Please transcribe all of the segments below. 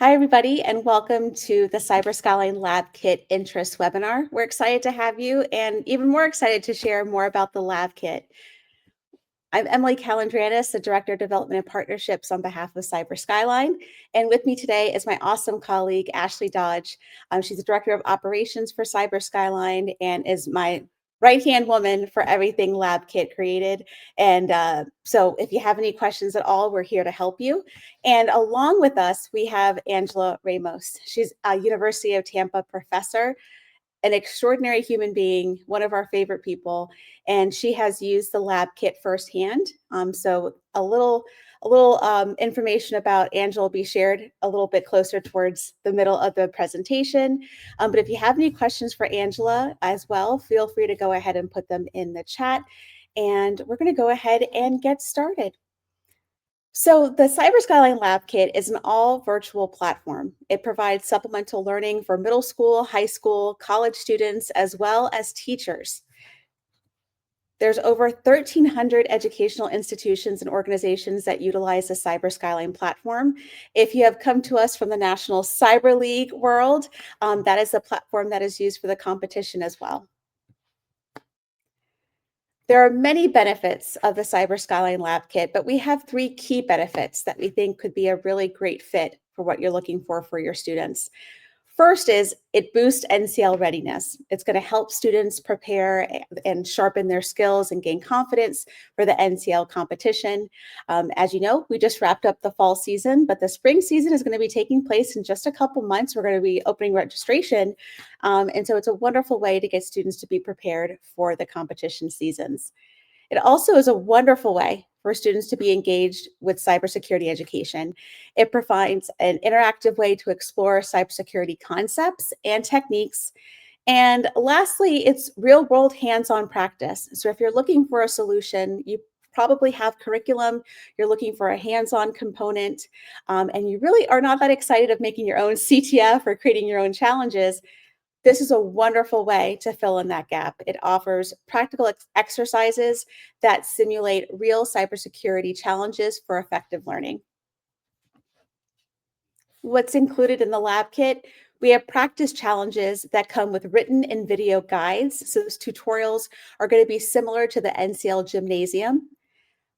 Hi, everybody, and welcome to the Skyline Lab Kit Interest webinar. We're excited to have you and even more excited to share more about the Lab Kit. I'm Emily Calandranis, the Director of Development and Partnerships on behalf of Skyline. And with me today is my awesome colleague, Ashley Dodge. She's the Director of Operations for Skyline and is my right-hand woman for everything Lab Kit created. And so if you have any questions at all, we're here to help you. And along with us, we have Angela Ramos. She's a University of Tampa professor, an extraordinary human being, one of our favorite people, and she has used the Lab Kit firsthand. So a little information about Angela will be shared a little bit closer towards the middle of the presentation. But if you have any questions for Angela as well, feel free to go ahead and put them in the chat. And we're going to go ahead and get started. So the Skyline Lab Kit is an all virtual platform. It provides supplemental learning for middle school, high school, college students, as well as teachers. There's over 1,300 educational institutions and organizations that utilize the Skyline platform. If you have come to us from the National Cyber League world, that is the platform that is used for the competition as well. There are many benefits of the Skyline Lab Kit, but we have three key benefits that we think could be a really great fit for what you're looking for your students. First is it boosts NCL readiness. It's going to help students prepare and sharpen their skills and gain confidence for the NCL competition. As you know, we just wrapped up the fall season, but the spring season is going to be taking place in just a couple months. We're going to be opening registration. And so it's a wonderful way to get students to be prepared for the competition seasons. It also is a wonderful way for students to be engaged with cybersecurity education. It provides an interactive way to explore cybersecurity concepts and techniques. And lastly, it's real-world hands-on practice. So if you're looking for a solution, you probably have curriculum, you're looking for a hands-on component, and you really are not that excited of making your own CTF or creating your own challenges. This is a wonderful way to fill in that gap. It offers practical exercises that simulate real cybersecurity challenges for effective learning. What's included in the Lab Kit? We have practice challenges that come with written and video guides. So those tutorials are going to be similar to the NCL Gymnasium.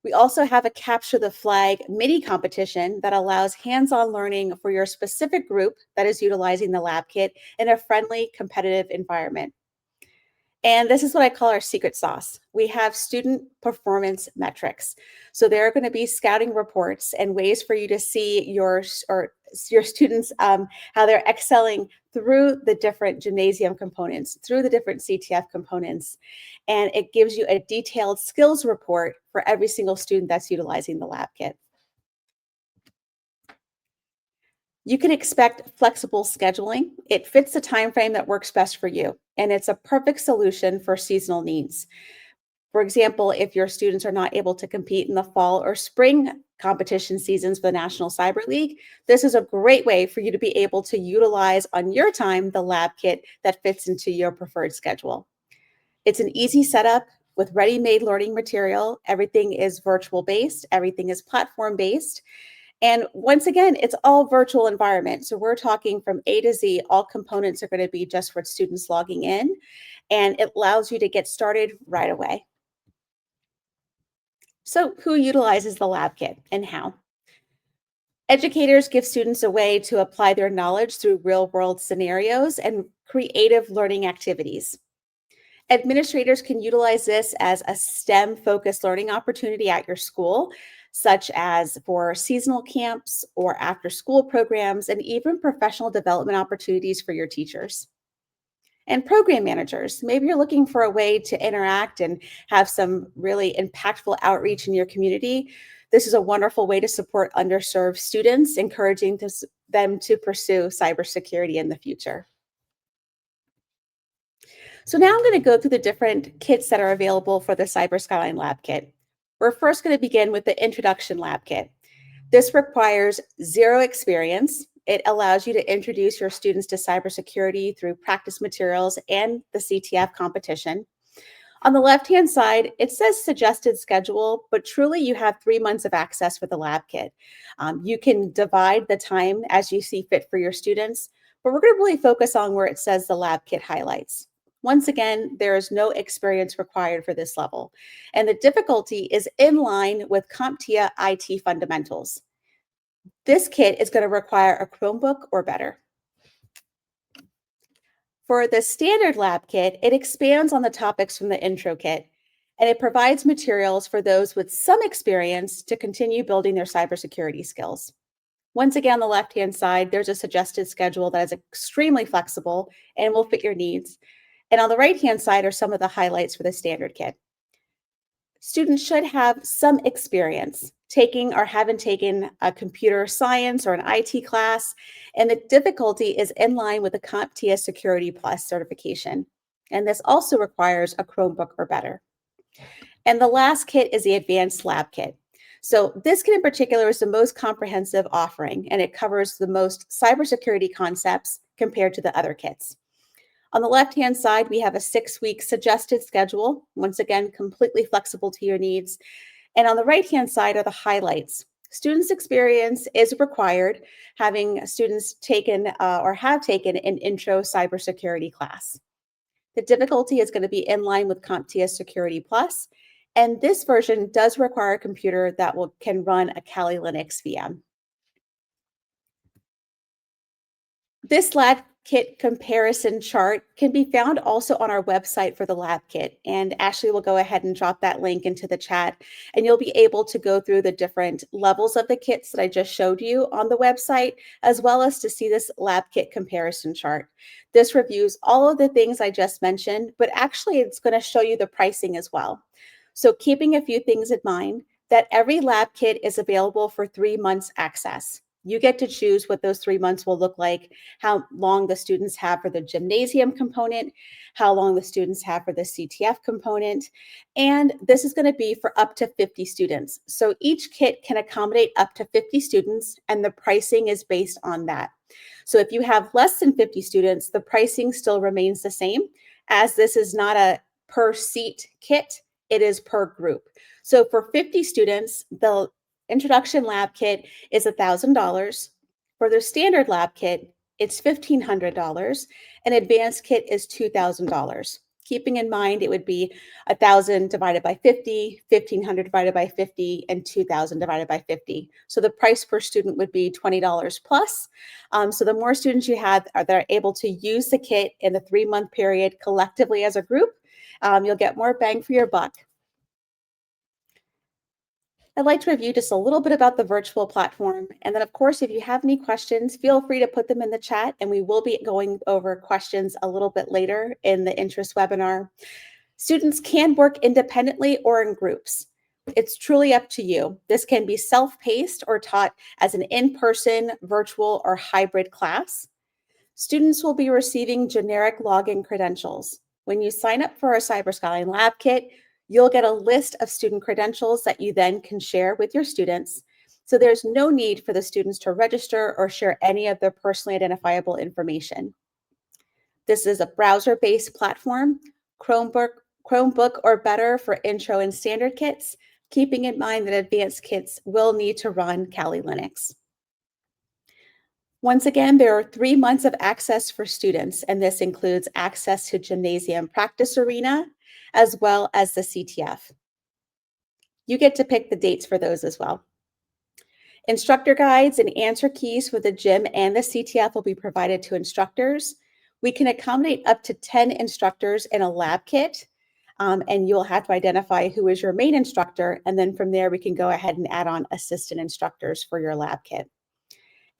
We also have a Capture the Flag mini competition that allows hands-on learning for your specific group that is utilizing the Lab Kit in a friendly, competitive environment. And this is what I call our secret sauce. We have student performance metrics. So there are going to be scouting reports and ways for you to see your students, how they're excelling through the different gymnasium components, through the different CTF components. And it gives you a detailed skills report for every single student that's utilizing the Lab Kit. You can expect flexible scheduling. It fits the time frame that works best for you, and it's a perfect solution for seasonal needs. For example, if your students are not able to compete in the fall or spring competition seasons for the National Cyber League, this is a great way for you to be able to utilize on your time the Lab Kit that fits into your preferred schedule. It's an easy setup with ready-made learning material. Everything is virtual-based. Everything is platform-based. And once again, it's all virtual environment. So we're talking from A to Z, all components are going to be just for students logging in, and it allows you to get started right away. So who utilizes the Lab Kit and how? Educators give students a way to apply their knowledge through real-world scenarios and creative learning activities. Administrators can utilize this as a STEM-focused learning opportunity at your school, such as for seasonal camps or after-school programs, and even professional development opportunities for your teachers. And program managers, maybe you're looking for a way to interact and have some really impactful outreach in your community. This is a wonderful way to support underserved students, encouraging them to pursue cybersecurity in the future. So now I'm going to go through the different kits that are available for the Skyline Lab Kit. We're first going to begin with the Introduction Lab Kit. This requires zero experience. It allows you to introduce your students to cybersecurity through practice materials and the CTF competition. On the left-hand side, it says suggested schedule, but truly you have 3 months of access for the lab kit. You can divide the time as you see fit for your students, but we're going to really focus on where it says the lab kit highlights. Once again, there is no experience required for this level, and the difficulty is in line with CompTIA IT fundamentals. This kit is going to require a Chromebook or better. For the standard lab kit, it expands on the topics from the intro kit, and it provides materials for those with some experience to continue building their cybersecurity skills. Once again, on the left-hand side, there's a suggested schedule that is extremely flexible and will fit your needs. And on the right-hand side are some of the highlights for the standard kit. Students should have some experience taking or having taken a computer science or an IT class, and the difficulty is in line with the CompTIA Security Plus certification. And this also requires a Chromebook or better. And the last kit is the Advanced Lab Kit. So this kit in particular is the most comprehensive offering, and it covers the most cybersecurity concepts compared to the other kits. On the left-hand side, we have a 6-week suggested schedule, once again, completely flexible to your needs. And on the right-hand side are the highlights. Students' experience is required, having students taken or have taken an intro cybersecurity class. The difficulty is going to be in line with CompTIA Security Plus, and this version does require a computer that can run a Kali Linux VM. This lab kit comparison chart can be found also on our website for the lab kit. And Ashley will go ahead and drop that link into the chat. And you'll be able to go through the different levels of the kits that I just showed you on the website, as well as to see this lab kit comparison chart. This reviews all of the things I just mentioned, but actually it's going to show you the pricing as well. So keeping a few things in mind, that every lab kit is available for 3 months access. You get to choose what those 3 months will look like, how long the students have for the gymnasium component, how long the students have for the CTF component, and this is going to be for up to 50 students. So each kit can accommodate up to 50 students, and the pricing is based on that. So if you have less than 50 students, the pricing still remains the same, as this is not a per seat kit, it is per group. So for 50 students, the Introduction Lab Kit is $1,000. For their standard lab kit, it's $1,500. An advanced kit is $2,000. Keeping in mind, it would be 1,000 divided by 50, 1,500 divided by 50, and 2,000 divided by 50. So the price per student would be $20 plus. So the more students you have that are able to use the kit in the 3-month period collectively as a group, you'll get more bang for your buck. I'd like to review just a little bit about the virtual platform. And then, of course, if you have any questions, feel free to put them in the chat, and we will be going over questions a little bit later in the interest webinar. Students can work independently or in groups. It's truly up to you. This can be self-paced or taught as an in-person, virtual, or hybrid class. Students will be receiving generic login credentials. When you sign up for our Skyline Lab Kit, you'll get a list of student credentials that you then can share with your students. So there's no need for the students to register or share any of their personally identifiable information. This is a browser-based platform, Chromebook or better for intro and standard kits, keeping in mind that advanced kits will need to run Kali Linux. Once again, there are 3 months of access for students, and this includes access to Gymnasium Practice Arena, as well as the CTF. You get to pick the dates for those as well. Instructor guides and answer keys for the gym and the CTF will be provided to instructors. We can accommodate up to 10 instructors in a lab kit, and you'll have to identify who is your main instructor, and then from there we can go ahead and add on assistant instructors for your lab kit.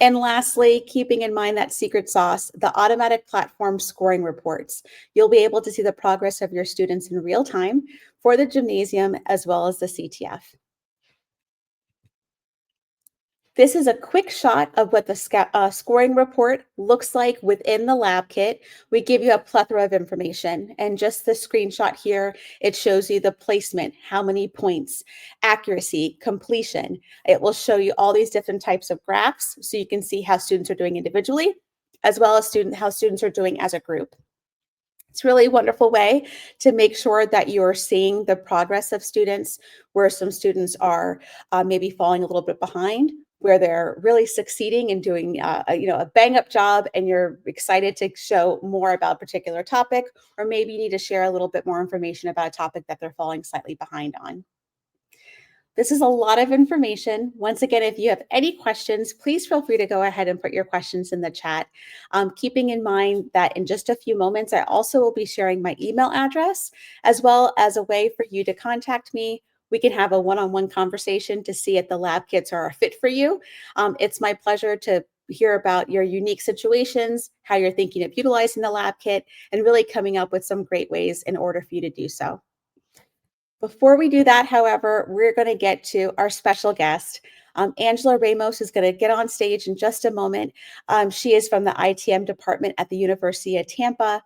And lastly, keeping in mind that secret sauce, the automatic platform scoring reports. You'll be able to see the progress of your students in real time for the gymnasium as well as the CTF. This is a quick shot of what the scoring report looks like within the lab kit. We give you a plethora of information, and just the screenshot here, it shows you the placement, how many points, accuracy, completion. It will show you all these different types of graphs so you can see how students are doing individually, as well as how students are doing as a group. It's really a wonderful way to make sure that you're seeing the progress of students, where some students are maybe falling a little bit behind, where they're really succeeding and doing a bang up job, and you're excited to show more about a particular topic, or maybe you need to share a little bit more information about a topic that they're falling slightly behind on. This is a lot of information. Once again, if you have any questions, please feel free to go ahead and put your questions in the chat. Keeping in mind that in just a few moments, I also will be sharing my email address, as well as a way for you to contact me. We can have a one-on-one conversation to see if the lab kits are a fit for you. It's my pleasure to hear about your unique situations, how you're thinking of utilizing the lab kit, and really coming up with some great ways in order for you to do so. Before we do that, however, we're going to get to our special guest. Angela Ramos is going to get on stage in just a moment. She is from the ITM department at the University of Tampa.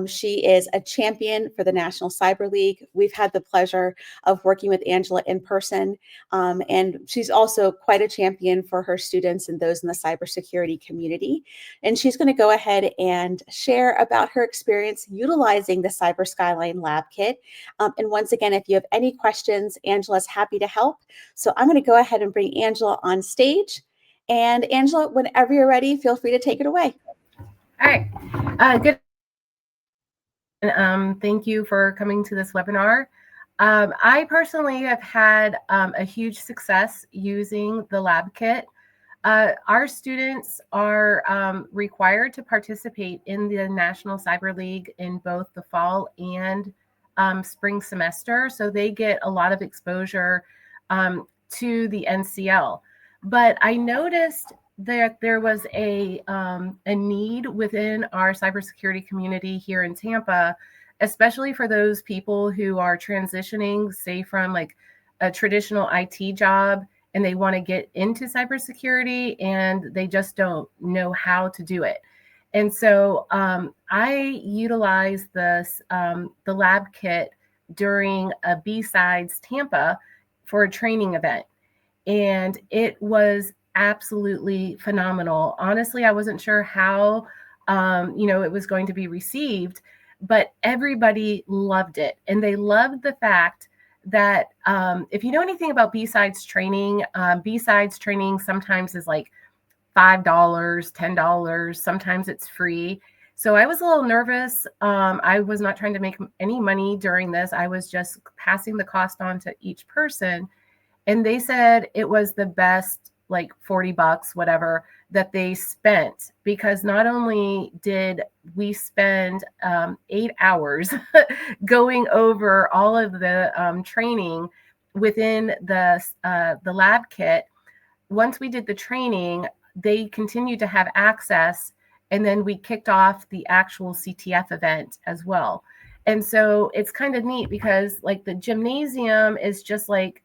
She is a champion for the National Cyber League. We've had the pleasure of working with Angela in person, and she's also quite a champion for her students and those in the cybersecurity community. And she's going to go ahead and share about her experience utilizing the Cyber Skyline Lab Kit. And once again, if you have any questions, Angela's happy to help. So I'm going to go ahead and bring Angela on stage. And Angela, whenever you're ready, feel free to take it away. All right. Good. Thank you for coming to this webinar. I personally have had a huge success using the lab kit. Our students are required to participate in the National Cyber League in both the fall and spring semester, so they get a lot of exposure to the NCL. But I noticed that there was a need within our cybersecurity community here in Tampa, especially for those people who are transitioning, say, from like a traditional IT job, and they want to get into cybersecurity and they just don't know how to do it. And so I utilized the lab kit during a B-Sides Tampa for a training event. And it was absolutely phenomenal. Honestly, I wasn't sure how it was going to be received, but everybody loved it. And they loved the fact that if you know anything about B-Sides training sometimes is like $5, $10, sometimes it's free. So I was a little nervous. I was not trying to make any money during this. I was just passing the cost on to each person. And they said it was the best, like $40, whatever, that they spent, because not only did we spend 8 hours going over all of the training within the lab kit. Once we did the training, they continued to have access, and then we kicked off the actual CTF event as well. And so it's kind of neat because like the gymnasium is just like,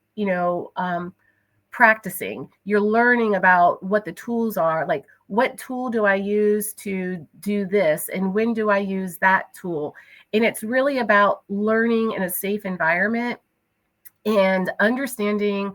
practicing. You're learning about what the tools are, like what tool do I use to do this and when do I use that tool. And it's really about learning in a safe environment and understanding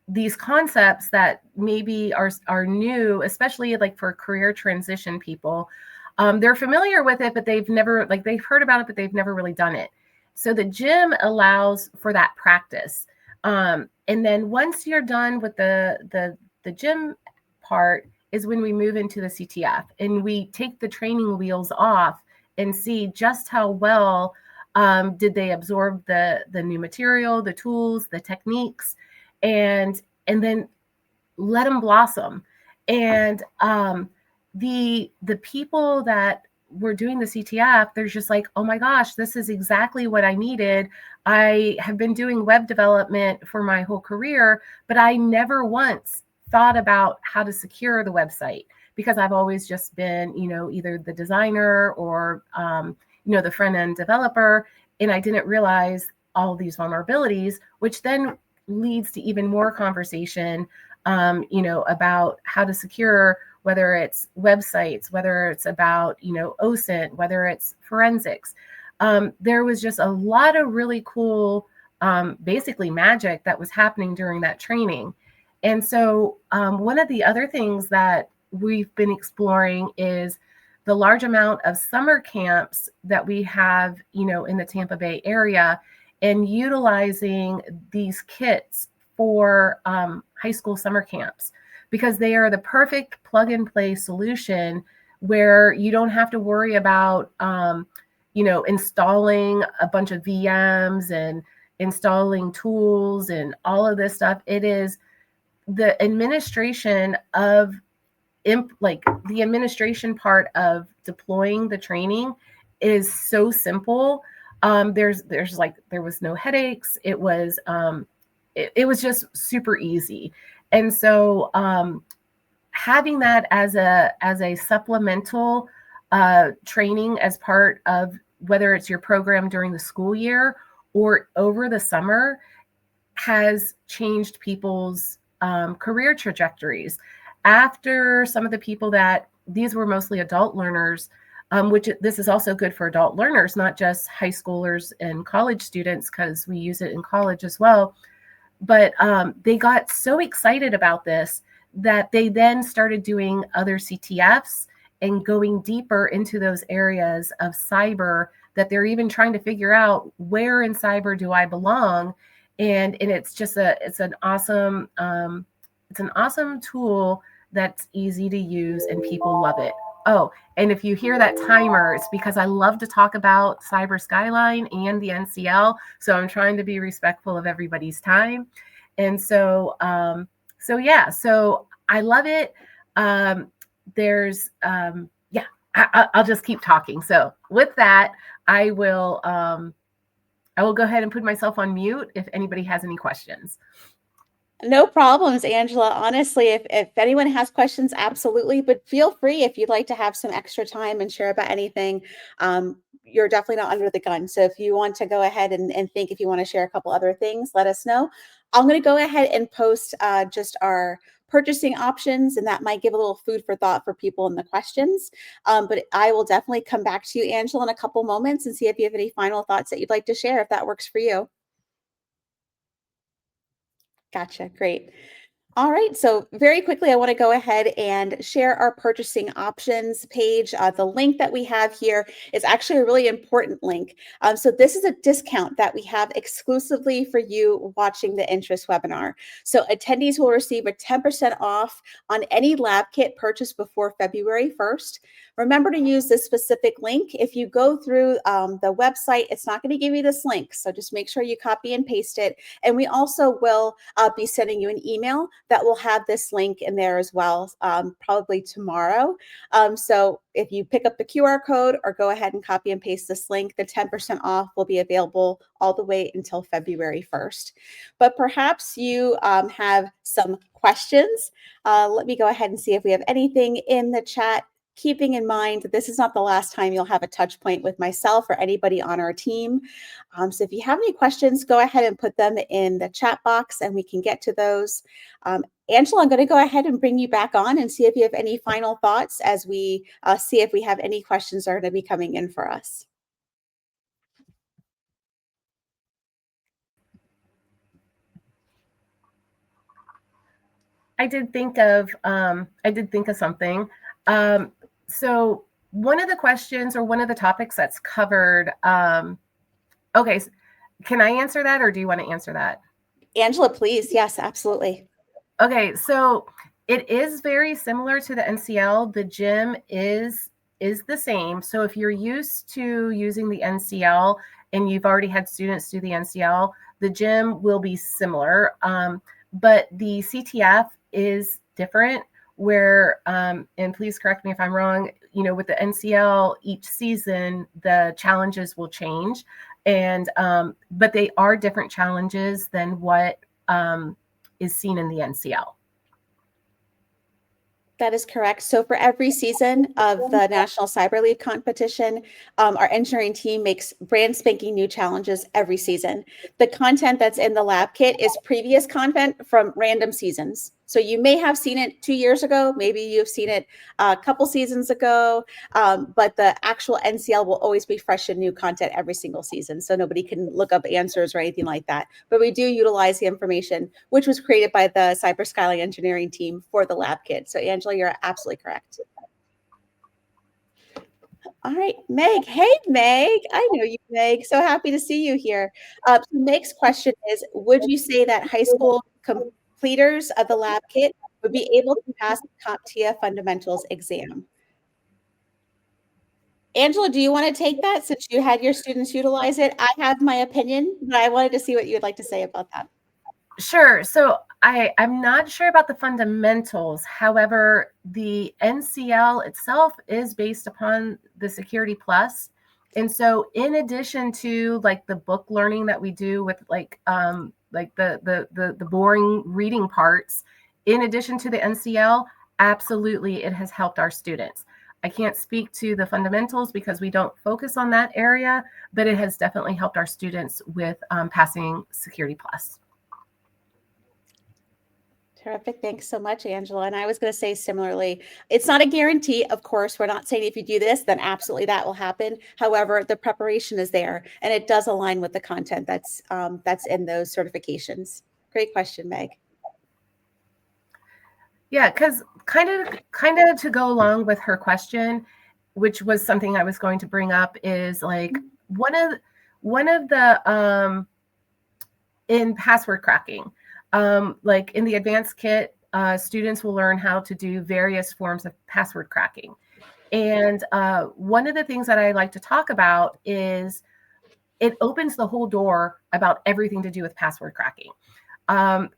these concepts that maybe are new, especially like for career transition people. They're familiar with it, but they've heard about it, but they've never really done it. So the gym allows for that practice. And then once you're done with the gym part is when we move into the CTF and we take the training wheels off and see just how well did they absorb the new material, the tools, the techniques, and then let them blossom. And the people that were doing the CTF, they're just like, oh my gosh, this is exactly what I needed. I have been doing web development for my whole career, but I never once thought about how to secure the website because I've always just been, either the designer or, the front end developer. And I didn't realize all these vulnerabilities, which then leads to even more conversation, about how to secure, whether it's websites, whether it's about, OSINT, whether it's forensics. There was just a lot of really cool, basically magic that was happening during that training. And so one of the other things that we've been exploring is the large amount of summer camps that we have, in the Tampa Bay area, and utilizing these kits for high school summer camps, because they are the perfect plug and play solution where you don't have to worry about, installing a bunch of VMs and installing tools and all of this stuff. It is the administration of the administration part of deploying the training is so simple. There was no headaches. It was just super easy. And so having that as a supplemental training as part of whether it's your program during the school year or over the summer has changed people's career trajectories. After some of the people these were mostly adult learners, which this is also good for adult learners, not just high schoolers and college students, because we use it in college as well. But they got so excited about this that they then started doing other CTFs and going deeper into those areas of cyber, that they're even trying to figure out, where in cyber do I belong? And it's just it's an awesome tool that's easy to use and people love it. Oh, and if you hear that timer, it's because I love to talk about Cyber Skyline and the NCL. So I'm trying to be respectful of everybody's time. And so, so I love it. I'll just keep talking. So with that, I will go ahead and put myself on mute if anybody has any questions. No problems, Angela. Honestly, if anyone has questions, absolutely. But feel free if you'd like to have some extra time and share about anything. You're definitely not under the gun. So if you want to go ahead and think, if you want to share a couple other things, let us know. I'm going to go ahead and post just our purchasing options, and that might give a little food for thought for people in the questions. But I will definitely come back to you, Angela, in a couple moments and see if you have any final thoughts that you'd like to share, if that works for you. Gotcha. Great. All right. So very quickly, I want to go ahead and share our purchasing options page. The link that we have here is actually a really important link. So this is a discount that we have exclusively for you watching the interest webinar. So attendees will receive a 10% off on any lab kit purchased before February 1st. Remember to use this specific link. If you go through the website, it's not going to give you this link. So just make sure you copy and paste it. And we also will be sending you an email that will have this link in there as well, probably tomorrow. So if you pick up the QR code or go ahead and copy and paste this link, the 10% off will be available all the way until February 1st. But perhaps you have some questions. Let me go ahead and see if we have anything in the chat. Keeping in mind that this is not the last time you'll have a touch point with myself or anybody on our team. So if you have any questions, go ahead and put them in the chat box and we can get to those. Angela, I'm going to go ahead and bring you back on and see if you have any final thoughts as we see if we have any questions that are going to be coming in for us. I did think of something. So one of the questions or one of the topics that's covered. Okay, can I answer that, or do you want to answer that? Angela, please. Yes, absolutely. Okay, so it is very similar to the NCL. The gym is the same. So if you're used to using the NCL and you've already had students do the NCL, the gym will be similar. But the CTF is different, where, and please correct me if I'm wrong, with the NCL, each season, the challenges will change. And, but they are different challenges than what is seen in the NCL. That is correct. So for every season of the National Cyber League competition, our engineering team makes brand spanking new challenges every season. The content that's in the lab kit is previous content from random seasons. So you may have seen it 2 years ago, maybe you've seen it a couple seasons ago, but the actual NCL will always be fresh and new content every single season. So nobody can look up answers or anything like that. But we do utilize the information, which was created by the Cyber Skyline engineering team for the lab kit. So Angela, you're absolutely correct. All right, Meg. Hey, Meg. I know you, Meg. So happy to see you here. So Meg's question is, would you say that high school completers of the lab kit would be able to pass the CompTIA fundamentals exam? Angela, do you want to take that since you had your students utilize it? I have my opinion, but I wanted to see what you would like to say about that. Sure. So I'm not sure about the fundamentals. However, the NCL itself is based upon the Security Plus. And so in addition to like the book learning that we do with like the boring reading parts, in addition to the NCL, absolutely it has helped our students. I can't speak to the fundamentals because we don't focus on that area, but it has definitely helped our students with passing Security Plus. Terrific. Thanks so much, Angela. And I was going to say similarly, it's not a guarantee. Of course, we're not saying if you do this, then absolutely that will happen. However, the preparation is there and it does align with the content that's in those certifications. Great question, Meg. Yeah, because kind of to go along with her question, which was something I was going to bring up, is like one of the in password cracking, like in the advanced kit, students will learn how to do various forms of password cracking. And one of the things that I like to talk about is it opens the whole door about everything to do with password cracking.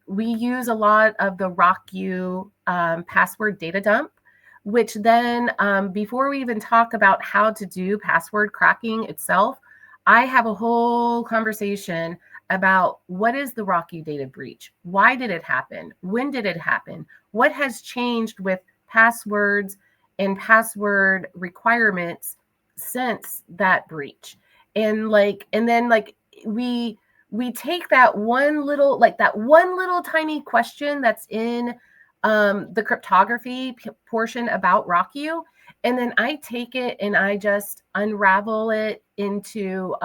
We use a lot of the RockU password data dump, which then before we even talk about how to do password cracking itself, I have a whole conversation about what is the RockU data breach? Why did it happen? When did it happen? What has changed with passwords and password requirements since that breach? And then we take that one little tiny question that's in the cryptography portion about RockU, and then I take it and I just unravel it into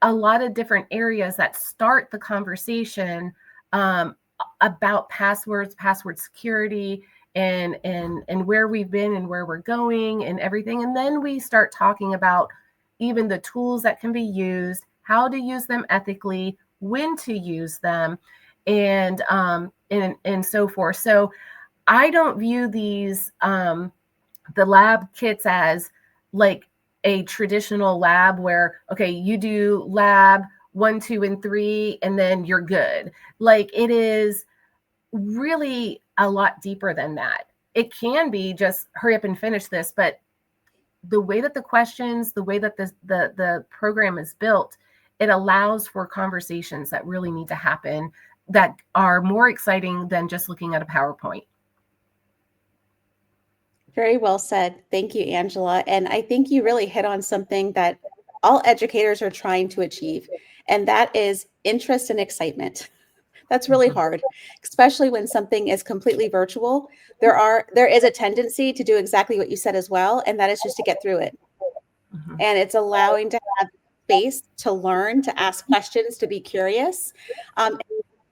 a lot of different areas that start the conversation about passwords, password security, and where we've been and where we're going and everything. And then we start talking about even the tools that can be used, how to use them ethically, when to use them, and so forth. So I don't view these the lab kits as like a traditional lab where, okay, you do lab 1, 2, and 3, and then you're good. Like, it is really a lot deeper than that. It can be just hurry up and finish this, but the way that the questions, the way that the program is built, it allows for conversations that really need to happen that are more exciting than just looking at a PowerPoint. Very well said. Thank you, Angela. And I think you really hit on something that all educators are trying to achieve, and that is interest and excitement. That's really hard, especially when something is completely virtual. There is a tendency to do exactly what you said as well, and that is just to get through it. Mhm. And it's allowing to have space to learn, to ask questions, to be curious.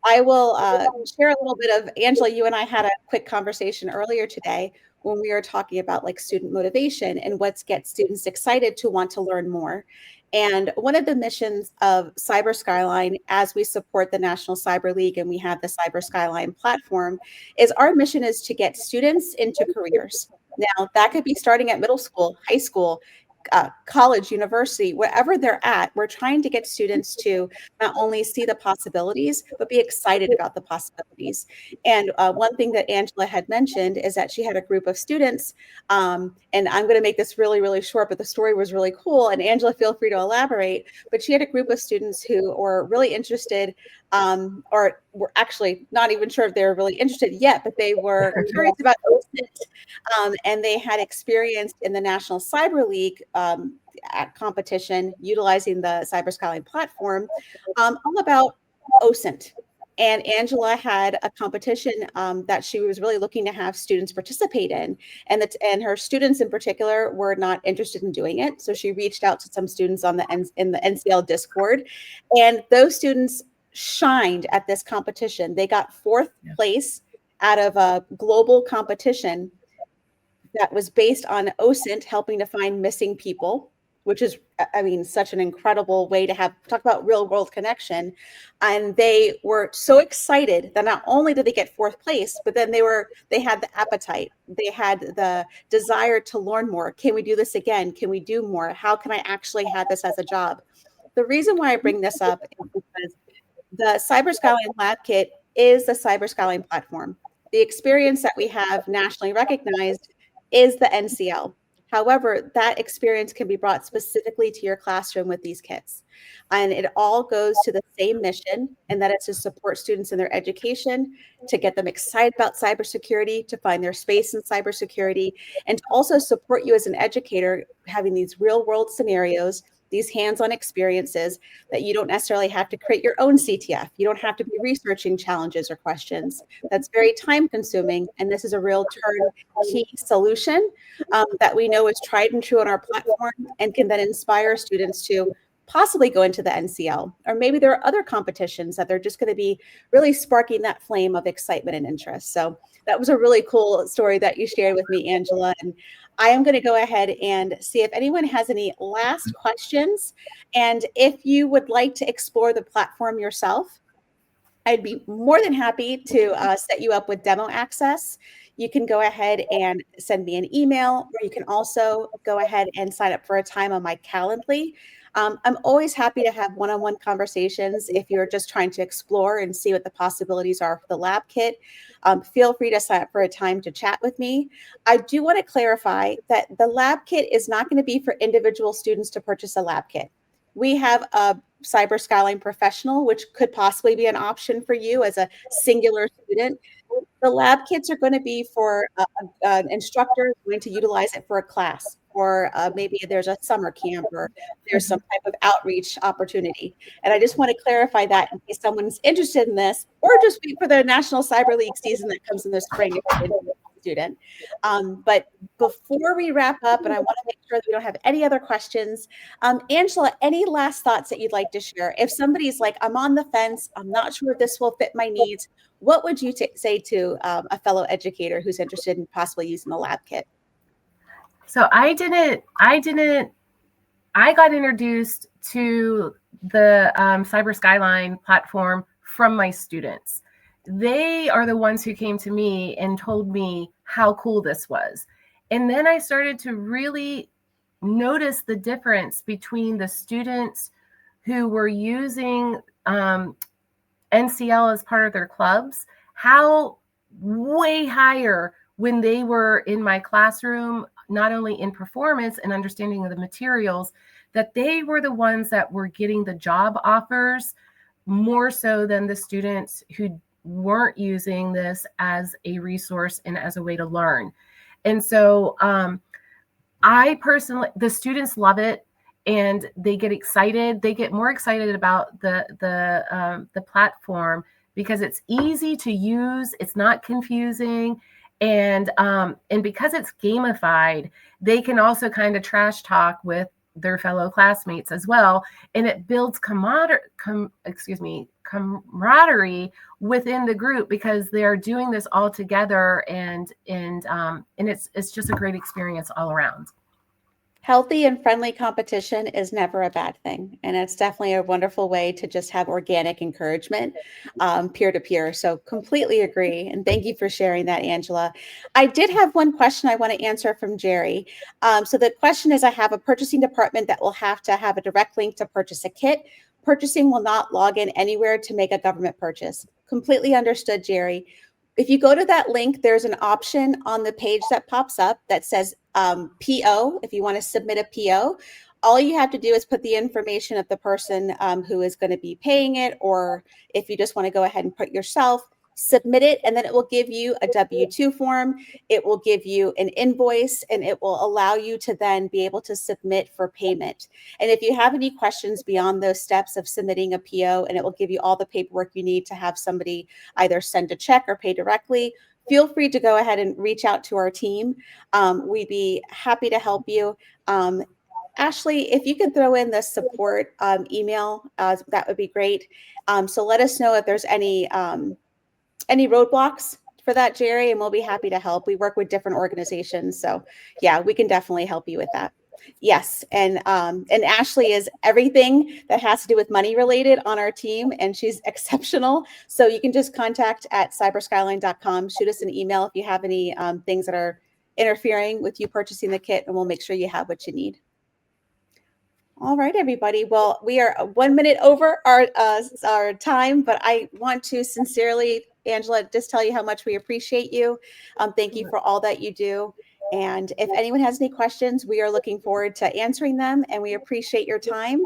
I will share a little bit of, Angela, you and I had a quick conversation earlier today when we were talking about like student motivation and what gets students excited to want to learn more. And one of the missions of Cyber Skyline, as we support the National Cyber League and we have the Cyber Skyline platform, is our mission is to get students into careers. Now, that could be starting at middle school, high school, college, university, wherever they're at. We're trying to get students to not only see the possibilities, but be excited about the possibilities. And one thing that Angela had mentioned is that she had a group of students, and I'm going to make this really, really short, but the story was really cool. And Angela, feel free to elaborate. But she had a group of students who were really interested, or were actually not even sure if they were really interested yet, but they were curious about OSINT, and they had experience in the National Cyber League at competition utilizing the Cyber Skyline platform, all about OSINT. And Angela had a competition that she was really looking to have students participate in, and her students in particular were not interested in doing it. So she reached out to some students on in the NCL Discord, and those students shined at this competition. They got fourth place out of a global competition that was based on OSINT helping to find missing people, which is, I mean, such an incredible way to talk about real world connection. And they were so excited that not only did they get fourth place, but then they had the appetite, they had the desire to learn more. Can we do this again? Can we do more? How can I actually have this as a job? The reason why I bring this up is because the Cyber Skyline Lab Kit is the Cyber Skyline platform. The experience that we have nationally recognized is the NCL. However, that experience can be brought specifically to your classroom with these kits. And it all goes to the same mission, and that is to support students in their education, to get them excited about cybersecurity, to find their space in cybersecurity, and to also support you as an educator having these real world scenarios, these hands-on experiences that you don't necessarily have to create your own CTF. You don't have to be researching challenges or questions. That's very time consuming. And this is a real turnkey solution that we know is tried and true on our platform and can then inspire students to possibly go into the NCL. Or maybe there are other competitions that they're just going to be really sparking that flame of excitement and interest. So that was a really cool story that you shared with me, Angela. And I am going to go ahead and see if anyone has any last questions. And if you would like to explore the platform yourself, I'd be more than happy to set you up with demo access. You can go ahead and send me an email, or you can also go ahead and sign up for a time on my Calendly. I'm always happy to have one-on-one conversations if you're just trying to explore and see what the possibilities are for the lab kit. Feel free to sign up for a time to chat with me. I do want to clarify that the lab kit is not going to be for individual students to purchase a lab kit. We have a Cyber Skyline Professional, which could possibly be an option for you as a singular student. The lab kits are going to be for an instructor going to utilize it for a class, or maybe there's a summer camp, or there's some type of outreach opportunity. And I just want to clarify that in case someone's interested in this, or just wait for the National Cyber League season that comes in the spring if you're a student. But before we wrap up, and I want to make sure that we don't have any other questions, Angela, any last thoughts that you'd like to share? If somebody's like, I'm on the fence, I'm not sure if this will fit my needs, what would you say to a fellow educator who's interested in possibly using the lab kit? So I got introduced to the Cyber Skyline platform from my students. They are the ones who came to me and told me how cool this was. And then I started to really notice the difference between the students who were using NCL as part of their clubs, how way higher when they were in my classroom, not only in performance and understanding of the materials, that they were the ones that were getting the job offers more so than the students who weren't using this as a resource and as a way to learn. And so I personally, the students love it, and they get excited. They get more excited about the platform because it's easy to use. It's not confusing. And because it's gamified, they can also kind of trash talk with their fellow classmates as well. And it builds camaraderie within the group because they are doing this all together, and it's just a great experience all around. Healthy and friendly competition is never a bad thing. And it's definitely a wonderful way to just have organic encouragement, peer to peer. So completely agree. And thank you for sharing that, Angela. I did have one question I want to answer from Jerry. So the question is, I have a purchasing department that will have to have a direct link to purchase a kit. Purchasing will not log in anywhere to make a government purchase. Completely understood, Jerry. If you go to that link, there's an option on the page that pops up that says PO. If you want to submit a PO, all you have to do is put the information of the person who is going to be paying it, or if you just want to go ahead and put yourself, submit it, and then it will give you a W-2 form. It will give you an invoice, and it will allow you to then be able to submit for payment. And if you have any questions beyond those steps of submitting a PO, and it will give you all the paperwork you need to have somebody either send a check or pay directly, feel free to go ahead and reach out to our team. We'd be happy to help you. Ashley, if you could throw in the support email, that would be great. So let us know if there's any roadblocks for that, Jerry, and we'll be happy to help. We work with different organizations, so yeah, we can definitely help you with that. Yes, and Ashley is everything that has to do with money related on our team, and she's exceptional. So you can just contact at cyberskyline.com, shoot us an email if you have any things that are interfering with you purchasing the kit, and we'll make sure you have what you need. All right, everybody. Well, we are 1 minute over our time, but I want to sincerely, Angela, just tell you how much we appreciate you. Thank you for all that you do. And if anyone has any questions, we are looking forward to answering them, and we appreciate your time.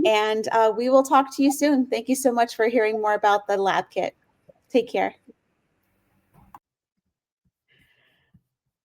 And we will talk to you soon. Thank you so much for hearing more about the lab kit. Take care.